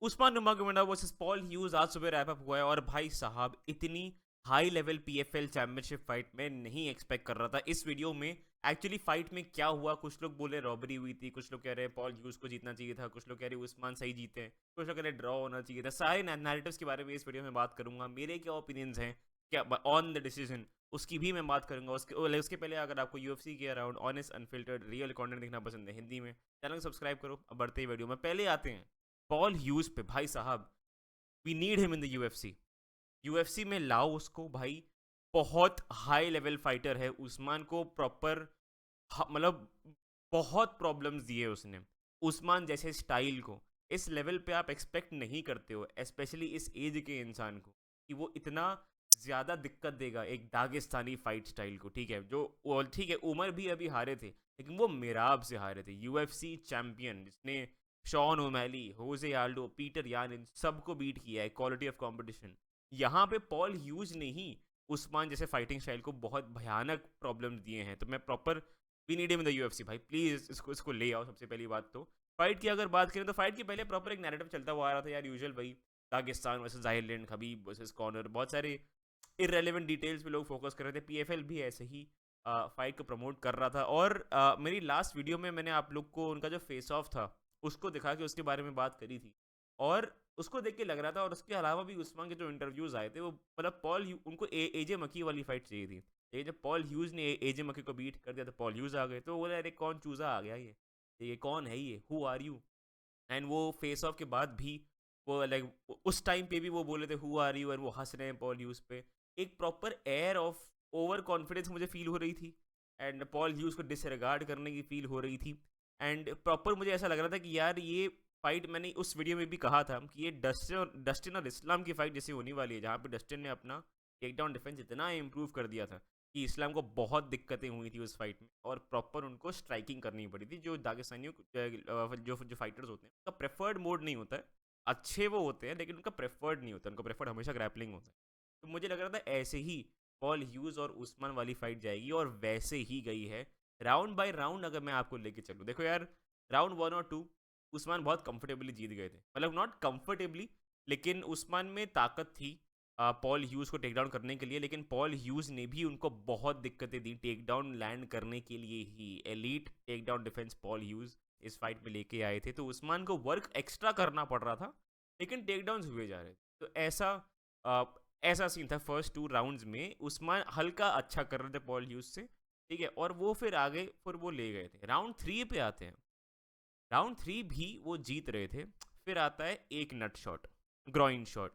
Usman नurmagomedov versus Paul huge आज सुबह wrap up हुआ है और भाई साहब इतनी high level PFL championship fight में नहीं एक्सपेक्ट कर रहा था। इस वीडियो में एक्चुअली फाइट में क्या हुआ, कुछ लोग बोले रॉबरी हुई थी, कुछ लोग कह रहे हैं पॉल ह्यूज को जीतना चाहिए था, कुछ लोग कह रहे हैं उस्मान सही जीते हैं, कुछ लोग कह रहे हैं ड्रॉ होना चाहिए था। सारे नैरेटिव्स के बारे में इस वीडियो में बात करूंगा, मेरे क्या ओपिनियंस हैं क्या ऑन द डिसीजन, उसकी भी मैं बात करूंगा। उसके पहले अगर आपको यूएफसी के around honest unfiltered real content देखना पसंद है हिंदी में, चैनल को सब्सक्राइब करो। अब बढ़ते ही वीडियो में पहले आते हैं पॉल ह्यूज पे। भाई साहब we need him in the UFC. UFC में लाओ उसको भाई, बहुत हाई लेवल फाइटर है। उस्मान को प्रॉपर मतलब बहुत प्रॉब्लम्स दिए उसने। उस्मान जैसे स्टाइल को इस लेवल पे आप एक्सपेक्ट नहीं करते हो, स्पेशली इस एज के इंसान को, कि वो इतना ज़्यादा दिक्कत देगा एक दागिस्तानी फाइट स्टाइल को। ठीक है, जो ठीक है उमर भी अभी हारे थे, लेकिन वो मेराब से हारे थे। यूएफसी चैंपियन जिसने शॉन ओमैली, होजे आल्डो, पीटर यान, इन सबको बीट किया है क्वालिटी ऑफ कंपटीशन। यहाँ पे पॉल ह्यूज ने ही उस्मान जैसे फाइटिंग स्टाइल को बहुत भयानक प्रॉब्लम दिए हैं। तो मैं proper we need him in the UFC भाई, प्लीज़ इसको ले आओ। सबसे पहली बात तो फाइट की अगर बात करें तो फाइट के पहले प्रॉपर एक नैरेटिव चलता हुआ आ रहा था यार, यूजुअल भाई, दागिस्तान वर्सेस जाहिरलैंड, खबीब वर्सेस कॉर्नर, बहुत सारे इरेलीवेंट डिटेल्स पे लोग फोकस कर रहे थे। पीएफएल भी ऐसे ही फाइट को प्रमोट कर रहा था। और मेरी लास्ट वीडियो में मैंने आप लोग को उनका जो फेस ऑफ था उसको दिखा के उसके बारे में बात करी थी, और उसको देख के लग रहा था। और उसके अलावा भी उस्मान के जो इंटरव्यूज आए थे वो मतलब उनको एजे मकी वाली फाइट चाहिए थी। ये जब पॉल ह्यूज ने एजे मकी को बीट कर दिया तो पॉल ह्यूज आ गए, तो वो बोले अरे कौन चूजा आ गया ये कौन है, ये हु आर यू। एंड वो फेस ऑफ के बाद भी वो लाइक उस टाइम पे भी वो बोले थे हु आर यू, और वो हंस रहे हैं पॉल ह्यूज पे। एक proper air of over confidence मुझे फील हो रही थी, एंड पॉल ह्यूज को डिसरिगार्ड करने की फील हो रही थी। एंड प्रॉपर मुझे ऐसा लग रहा था कि यार ये फाइट, मैंने उस वीडियो में भी कहा था कि ये डस्टिन और इस्लाम की फाइट जैसी होने वाली है, जहाँ पे डस्टिन ने अपना टेक डाउन डिफेंस इतना इम्प्रूव कर दिया था कि इस्लाम को बहुत दिक्कतें हुई थी उस फाइट में, और प्रॉपर उनको स्ट्राइकिंग करनी पड़ी थी। जो दागिस्तानियों जो फाइटर्स होते हैं उनका प्रेफर्ड मोड नहीं होता है। अच्छे वो होते हैं लेकिन उनका प्रेफर्ड नहीं होता, उनका प्रेफर्ड हमेशा ग्रैपलिंग होता है। तो मुझे लग रहा था ऐसे ही पॉल ह्यूज और उस्मान वाली फाइट जाएगी, और वैसे ही गई है। राउंड बाय राउंड अगर मैं आपको लेके चलूँ, देखो यार, राउंड 1 और 2 उस्मान बहुत कंफर्टेबली जीत गए थे, मतलब नॉट कंफर्टेबली, लेकिन उस्मान में ताकत थी पॉल ह्यूज को टेक डाउन करने के लिए। लेकिन पॉल ह्यूज ने भी उनको बहुत दिक्कतें दी टेक डाउन लैंड करने के लिए ही। Elite take down defence Paul Hughes इस फाइट में लेके आए थे, तो उस्मान को वर्क एक्स्ट्रा करना पड़ रहा था, लेकिन टेक डाउन हुए जा रहे थे। तो आ, ऐसा सीन था फर्स्ट 2 राउंड्स में। उस्मान हल्का अच्छा कर रहे थे पॉल ह्यूज से, ठीक है, और वो फिर आगे फिर वो ले गए थे। राउंड 3 पे आते हैं, राउंड 3 भी वो जीत रहे थे। फिर आता है एक नट शॉट, ग्रॉइन शॉट।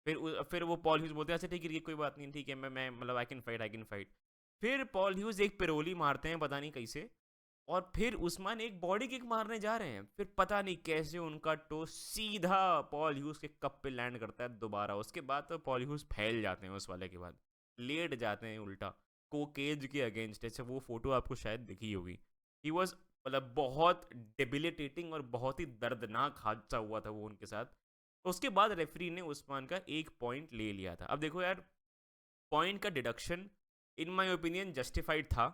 फिर वो पॉल ह्यूज बोलते हैं अच्छा ठीक है कोई बात नहीं, ठीक है मैं मतलब आई कैन फाइट। फिर पॉल ह्यूज एक पिरोली मारते हैं पता नहीं कैसे, और फिर उस्मान एक बॉडी किक मारने जा रहे हैं, फिर पता नहीं कैसे उनका टो सीधा पॉल ह्यूज के कप पे लैंड करता है दोबारा। उसके बाद तो पॉल ह्यूज फैल जाते हैं, उस वाले के बाद लेट जाते हैं उल्टा को केज के अगेंस्ट। ऐसे वो फोटो आपको शायद दिखी होगी। ही वॉज मतलब बहुत डिबिलिटेटिंग और बहुत ही दर्दनाक हादसा हुआ था वो उनके साथ। उसके बाद रेफरी ने उस्मान का 1 पॉइंट ले लिया था। अब देखो यार, पॉइंट का deduction in my opinion justified था,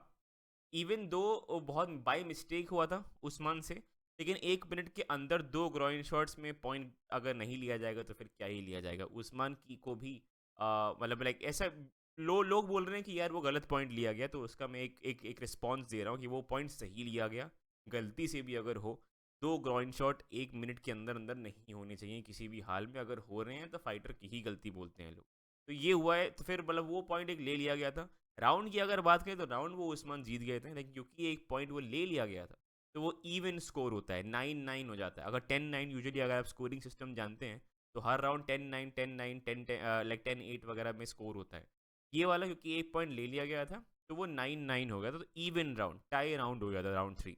इवन दो बहुत बाय मिस्टेक हुआ था उस्मान से। लेकिन 1 मिनट के अंदर 2 ग्रॉइन शॉट्स में पॉइंट अगर नहीं लिया जाएगा तो फिर क्या ही लिया जाएगा। उस्मान की को भी मतलब लाइक ऐसा लोग बोल रहे हैं कि यार वो गलत पॉइंट लिया गया, तो उसका मैं एक रिस्पॉन्स दे रहा हूँ कि वो पॉइंट सही लिया गया। गलती से भी अगर हो, 2 ग्रॉइन शॉट 1 मिनट के अंदर अंदर नहीं होने चाहिए किसी भी हाल में। अगर हो रहे हैं तो फाइटर की ही गलती बोलते हैं लोग। तो ये हुआ है, तो फिर मतलब वो पॉइंट एक ले लिया गया था। राउंड की अगर बात करें तो राउंड वो उस्मान जीत गए थे, लेकिन क्योंकि 1 पॉइंट वो ले लिया गया था तो वो इवन स्कोर होता है, 9-9 हो जाता है। अगर 10-9 यूजुअली अगर आप स्कोरिंग सिस्टम जानते हैं तो हर राउंड 10-9 10-9 10 लाइक 10-8 वगैरह में स्कोर होता है। ये वाला क्योंकि 1 पॉइंट ले लिया गया था तो वो 9-9 हो गया था, तो इवन राउंड टाई राउंड हो गया था राउंड 3।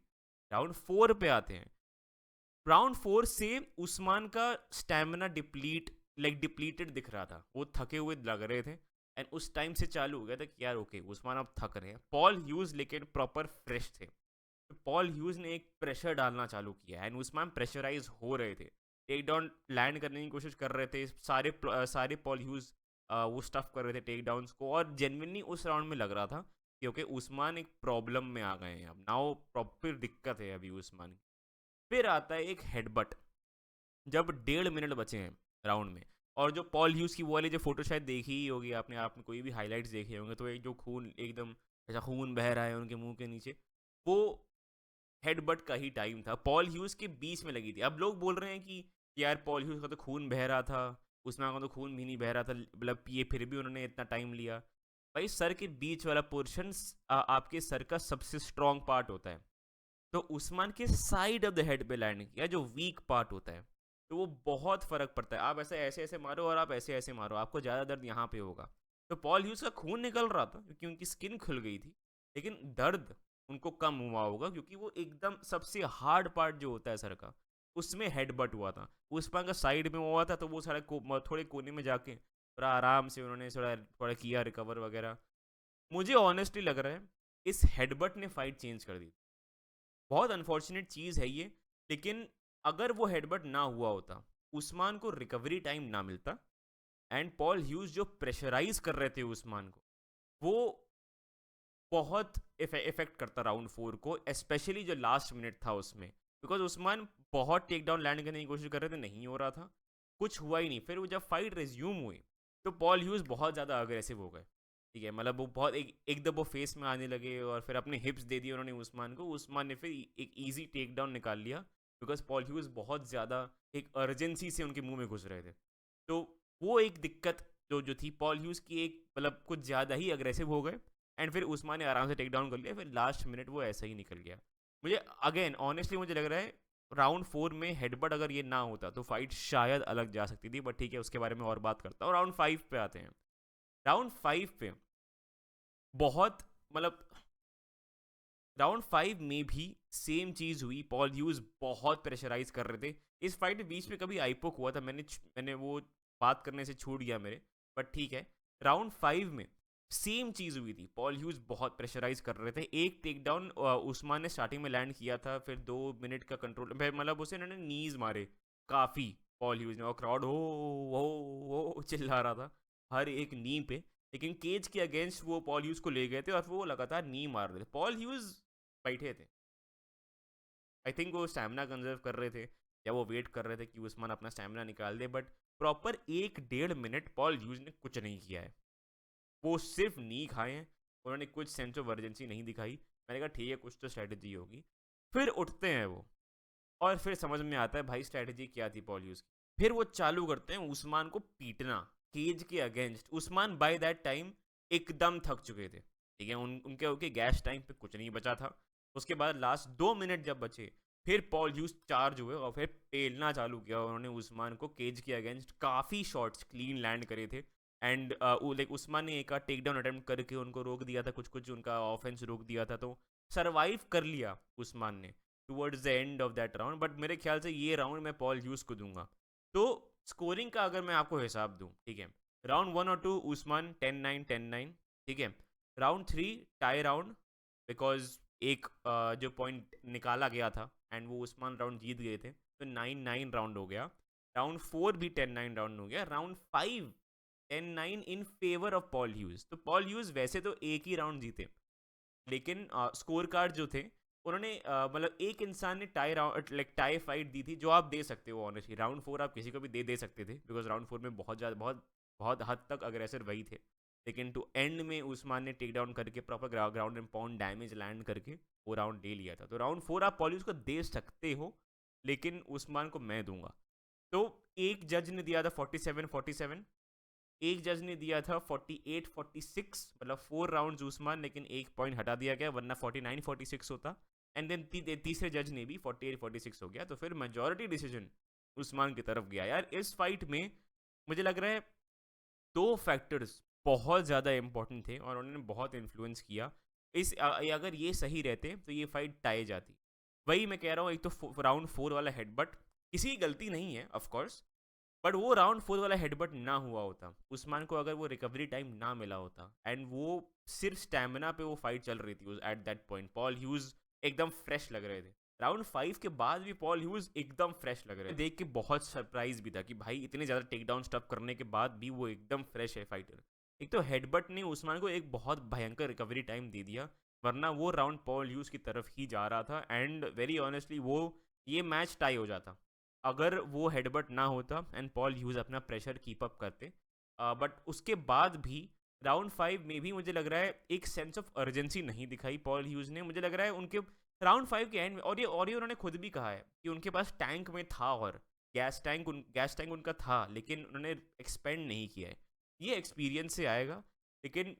राउंड 4 पे आते हैं। राउंड 4 से उस्मान का स्टेमिना डिप्लीटेड दिख रहा था, वो थके हुए लग रहे थे। एंड उस टाइम से चालू हो गया था कि यार ओके उस्मान अब थक रहे हैं। पॉल ह्यूज लेकिन प्रॉपर फ्रेश थे, तो पॉल ह्यूज ने एक प्रेशर डालना चालू किया एंड उस्मान प्रेशराइज हो रहे थे। टेक डाउन लैंड करने की कोशिश कर रहे थे सारे पॉल ह्यूज वो स्टफ कर रहे थे टेक डाउन्स को, और जेनविनली उस राउंड में लग रहा था क्योंकि उस्मान एक प्रॉब्लम में आ गए हैं। अब नाउ प्रॉपर दिक्कत है अभी उस्मान की। फिर आता है एक हेडबट। जब 1.5 मिनट बचे हैं राउंड में, और जो पॉल ह्यूज की वो वाली जो फोटो शायद देखी ही होगी आपने, आपने कोई भी हाईलाइट्स देखे होंगे, तो एक जो खून एकदम ऐसा खून बह रहा है उनके मुंह के नीचे, वो हेडबट का ही टाइम था। पॉल ह्यूज के बीच में लगी थी। अब लोग बोल रहे हैं कि यार पॉल ह्यूज का तो खून बह रहा था, उस्मान का तो खून भी नहीं बह रहा था, मतलब ये फिर भी उन्होंने इतना टाइम लिया। भाई सर के बीच वाला पोर्शन आपके सर का सबसे स्ट्रॉन्ग पार्ट होता है, तो उस्मान के साइड ऑफ द हेड पे लैंड किया जो वीक पार्ट होता है, तो वो बहुत फर्क पड़ता है। आप ऐसे ऐसे ऐसे मारो और आप ऐसे ऐसे मारो, आपको ज़्यादा दर्द यहाँ पे होगा। तो पॉल ह्यूज का खून निकल रहा था क्योंकि उनकी स्किन खुल गई थी, लेकिन दर्द उनको कम हुआ होगा क्योंकि वो एकदम सबसे हार्ड पार्ट जो होता है सर का, उसमें हेडबट हुआ था। उस्मान का साइड में हुआ था, तो वो सारा थोड़े कोने में जाके थोड़ा आराम से उन्होंने थोड़ा थोड़ा किया रिकवर वगैरह। मुझे ऑनेस्टली लग रहा है इस हेडबट ने फाइट चेंज कर दी। बहुत अनफॉर्चुनेट चीज़ है ये, लेकिन अगर वो हेडबट ना हुआ होता, उस्मान को रिकवरी टाइम ना मिलता, एंड पॉल ह्यूज जो प्रेशराइज कर रहे थे उस्मान को, वो बहुत इफेक्ट करता राउंड 4 को, स्पेशली जो लास्ट मिनट था उसमें, बिकॉज उस्मान बहुत टेक डाउन लैंड करने की कोशिश कर रहे थे, नहीं हो रहा था, कुछ हुआ ही नहीं। फिर वो जब फाइट रिज्यूम हुई तो पॉल ह्यूज बहुत ज़्यादा अग्रेसिव हो गए, ठीक है, मतलब वो बहुत एकदम वो फेस में आने लगे और फिर अपने हिप्स दे दिए उन्होंने उस्मान को। उस्मान ने फिर एक ईजी टेक डाउन निकाल लिया, बिकॉज पॉल ह्यूज बहुत ज़्यादा एक अर्जेंसी से उनके मुंह में घुस रहे थे। तो वो एक दिक्कत जो थी पॉल ह्यूज की, एक मतलब कुछ ज़्यादा ही अग्रेसिव हो गए, एंड फिर उस्मान ने आराम से टेक डाउन कर लिया, फिर लास्ट मिनट वो ऐसा ही निकल गया। मुझे अगेन ऑनेस्टली मुझे लग रहा है राउंड 4 में हेडबट अगर ये ना होता तो फाइट शायद अलग जा सकती थी, बट ठीक है उसके बारे में और बात करता हूँ। राउंड 5 पे आते हैं। राउंड 5 पे बहुत मतलब राउंड 5 में भी सेम चीज़ हुई, पॉल ह्यूज बहुत प्रेशराइज कर रहे थे। इस फाइट के बीच में कभी आईपोक हुआ था, मैंने वो बात करने से छूट गया मेरे, बट ठीक है। राउंड 5 में सेम चीज़ हुई थी, पॉल ह्यूज बहुत प्रेशराइज कर रहे थे। एक टेक डाउन उस्मान ने स्टार्टिंग में लैंड किया था, फिर 2 मिनट का कंट्रोल, मतलब उसे इन्होंने नीज मारे काफ़ी पॉल ह्यूज ने, और क्राउड हो चिल्ला रहा था हर एक नी पे। लेकिन केज के अगेंस्ट वो पॉल ह्यूज को ले गए थे और वो लगातार नी मार रहे थे। पॉल ह्यूज बैठे थे, आई थिंक वो स्टैमिना कंजर्व कर रहे थे, या वो वेट कर रहे थे कि उस्मान अपना स्टैमिना निकाल दे, but proper 1-1.5 minute Paul Hughes ने कुछ नहीं किया है। वो सिर्फ नी खाए हैं, उन्होंने कुछ सेंस ऑफ अर्जेंसी नहीं दिखाई। मैंने कहा ठीक है कुछ तो स्ट्रैटेजी होगी। फिर उठते हैं वो, और फिर समझ में आता है भाई स्ट्रैटेजी क्या थी पॉल ह्यूज की। फिर वो चालू करते हैं उस्मान को पीटना केज के against. Usman by that time एकदम थक चुके थे, ठीक है, उनके उनके गैस टाइम पे कुछ नहीं बचा था। उसके बाद लास्ट 2 मिनट जब बचे, फिर पॉल ह्यूज चार्ज हुए और फिर पेलना चालू किया उन्होंने उस्मान को केज के अगेंस्ट। काफ़ी शॉट्स क्लीन लैंड करे थे, एंड लाइक उस्मान ने एक टेक डाउन अटेम्प्ट करके उनको रोक दिया था, कुछ कुछ उनका ऑफेंस रोक दिया था, तो सर्वाइव कर लिया उस्मान ने towards the end of that round. But मेरे ख्याल से ये राउंड मैं पॉल ह्यूज को दूंगा। तो स्कोरिंग का अगर मैं आपको हिसाब दूं, ठीक है, राउंड 1 और 2 उस्मान 10-9 10-9, ठीक है। राउंड 3 टाई राउंड, बिकॉज एक जो पॉइंट निकाला गया था एंड वो उस्मान राउंड जीत गए थे, तो 9-9 राउंड हो गया। राउंड 4 भी 10-9 राउंड हो गया। Round 5 10-9 in favour of Paul huge. तो पॉल ह्यूज वैसे तो एक ही राउंड जीते, लेकिन स्कोर कार्ड जो थे उन्होंने मतलब एक इंसान ने tie round like tie fight दी थी, जो आप दे सकते हो ऑनेस्टली। राउंड 4 आप किसी को भी दे सकते थे, बिकॉज राउंड 4 में बहुत ज़्यादा बहुत बहुत हद तक अग्रेसर वही थे, लेकिन टू एंड में उस्मान ने टेक डाउन करके proper ground and pound damage land करके वो राउंड ले लिया था। तो राउंड 4 आप पॉल्यूस को दे सकते हो, लेकिन उस्मान को मैं दूंगा। तो एक जज ने दिया था 47-47, एक जज ने दिया था 48-46, मतलब 4 राउंड उस्मान, लेकिन एक पॉइंट हटा दिया गया, वरना 49-46 होता। एंड देन तीसरे जज ने भी 48-46 हो गया, तो फिर मेजोरिटी डिसीजन उस्मान की तरफ गया। यार इस फाइट में मुझे लग रहा है 2 फैक्टर्स बहुत ज़्यादा इंपॉर्टेंट थे और उन्होंने बहुत इन्फ्लुएंस किया। अगर ये सही रहते तो ये फाइट टाई जाती। वही मैं कह रहा हूँ, एक तो राउंड 4 वाला हेडबट किसी की गलती नहीं है ऑफ कोर्स, बट वो राउंड 4 वाला हेडबट ना हुआ होता, उस्मान को अगर वो रिकवरी टाइम ना मिला होता, एंड वो सिर्फ स्टैमिना पे वो फाइट चल रही थी at that point, Paul huge एकदम फ्रेश लग रहे थे। राउंड 5 के बाद भी पॉल ह्यूज एकदम फ्रेश लग रहे थे, देख के बहुत सरप्राइज भी था कि भाई इतने ज़्यादा टेक डाउन स्टफ करने के बाद भी वो एकदम फ्रेश है फाइटर। एक तो हेडबट ने उस्मान को एक बहुत भयंकर रिकवरी टाइम दे दिया, वरना वो राउंड पॉल ह्यूज की तरफ ही जा रहा था, एंड वेरी ऑनेस्टली वो ये मैच टाई हो जाता। अगर वो हेडबट ना होता एंड पॉल ह्यूज अपना प्रेशर कीप अप करते, बट उसके बाद भी राउंड 5 में भी मुझे लग रहा है एक सेंस ऑफ अर्जेंसी नहीं दिखाई पॉल ह्यूज ने। मुझे लग रहा है उनके राउंड 5 के एंड में, और ये उन्होंने खुद भी कहा है कि उनके पास टैंक में था, और गैस टैंक उनका था, लेकिन उन्होंने एक्सपेंड नहीं किया है। ये एक्सपीरियंस से आएगा, लेकिन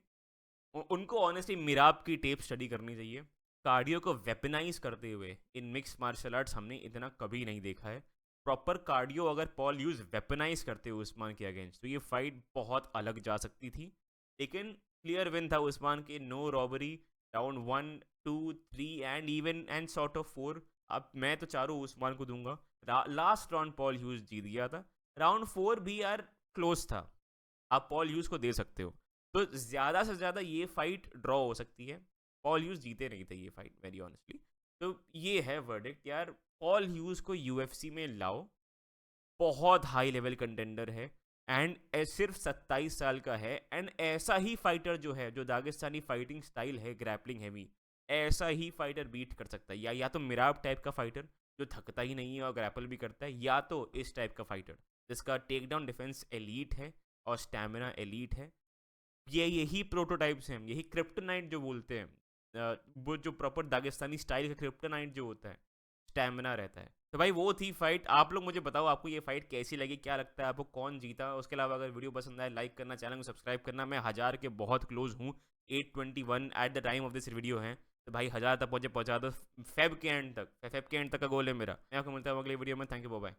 उनको ऑनेस्टली मिराब की टेप स्टडी करनी चाहिए। कार्डियो को वेपनाइज करते हुए इन मिक्स मार्शल आर्ट्स हमने इतना कभी नहीं देखा है। प्रॉपर कार्डियो अगर पॉल यूज वेपनाइज करते हुए उस्मान के अगेंस्ट, तो ये फाइट बहुत अलग जा सकती थी। लेकिन क्लियर विन था उस्मान के, no robbery, round 1, 2, 3 and even and sort of 4। अब मैं तो चारों उस्मान को दूंगा। लास्ट राउंड पॉल ह्यूज जीत गया था। राउंड 4 भी यार क्लोज था, आप पॉल ह्यूज को दे सकते हो। तो ज़्यादा से ज़्यादा ये फाइट ड्रॉ हो सकती है। पॉल ह्यूज जीते नहीं थे ये फाइट, वेरी ऑनेस्टली। तो ये है वर्डिक्ट यार, पॉल ह्यूज को यूएफसी में लाओ, बहुत हाई लेवल कंटेंडर है, एंड सिर्फ 27 साल का है, एंड ऐसा ही फाइटर जो है, जो दागिस्तानी फाइटिंग स्टाइल है ग्रैपलिंग हैवी, ऐसा ही फाइटर बीट कर सकता है। या तो मिराब टाइप का फाइटर जो थकता ही नहीं है और ग्रैपल भी करता है, या तो इस टाइप का फाइटर जिसका टेक डाउन डिफेंस एलीट है और स्टैमिना एलीट है। ये यही प्रोटोटाइप्स हैं, यही क्रिप्टोनाइट जो बोलते हैं, वो जो प्रॉपर दागिस्तानी स्टाइल का क्रिप्टोनाइट जो होता है, स्टैमिना रहता है। तो भाई वो थी फाइट। आप लोग मुझे बताओ आपको ये फाइट कैसी लगी, क्या लगता है आपको कौन जीता। उसके अलावा अगर वीडियो पसंद आए लाइक करना, चैनल को सब्सक्राइब करना। मैं 1000 के बहुत क्लोज हूँ, 821 at the time of this video है। तो भाई 1000 तक पहुँचा दो फेब के एंड तक, फेब के एंड तक का गोल है मेरा। मैं आपको मिलता हूँ अगले वीडियो में। Thank you, bye bye.